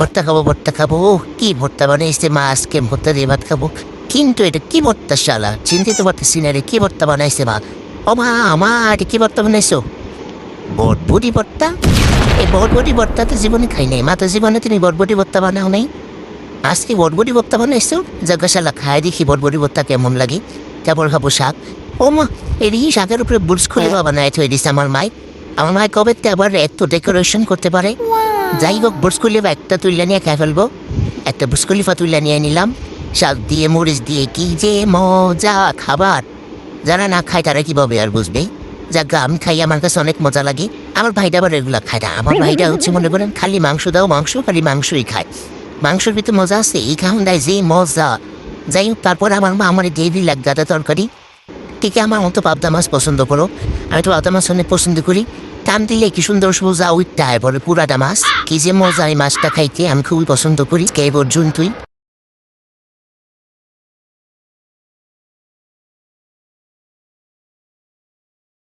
ভর্তা খাবো কি ভর্তা বানাইছে মা আজকে ভর্তা দিয়ে ভাত খাবো। কিন্তু এটা কি ভর্তা শালা, চিনতে তো পারতেছি না রে, কি ভর্তা বানাইছে মা? ও মা, আমার কি ভর্তা বানাইছো? বটবটি ভর্তা? এই বটবটি ভর্তা তো জীবনে খাই নাই মা, তো জীবনে তুমি বটবটি ভর্তা বানাও নাই, আজকে বটবটি ভর্তা বানাইছো? জাগা শালা খাই দেখি বটবটি ভর্তা কেমন লাগে। কেবল খাবো শাক। ও মা, এই শাকের উপরে বুর্জ খুলে বানায় থই দিছে আমার মাই। আমার মায় কবে আবার এত ডেকোরেশন করতে পারে। যাই হোক, বুর্জ খলিফা একটা তুলে নিয়ে খেয়ে ফেলবো। একটা বুর্জ খলিফা তুলে নিয়ে নিলাম, শাক দিয়ে মরিচ দিয়ে, কি যে মজা খাবার। যারা না খায় তারা কিভাবে আর বুঝবে। যাক আমি খাই, আমার কাছে অনেক মজা লাগে। আমার ভাইটা আবার এগুলা খায় না, আমার ভাইটা হচ্ছে মনে করেন খালি মাংস দাও মাংস, খালি মাংসই খায়। মাংসের ভিতরে মজা আছে, এই খাওয়ান দেয় যে মজা। যাই হোক, তারপর আমার মা আমার ডেইলি লাগ গাদা তরকারি। ঠিক আমার মতো পাবদা মাছ পছন্দ করো, আমি তো পাবদা মাছ অনেক পছন্দ করি। টান দিলে কি সুন্দর সোজা উঠতে হয়, বলে পুরাটা মাছ কি যে মজা এই মাছটা খাইতে, আমি খুবই পছন্দ করি। কে বর্জুন তুই?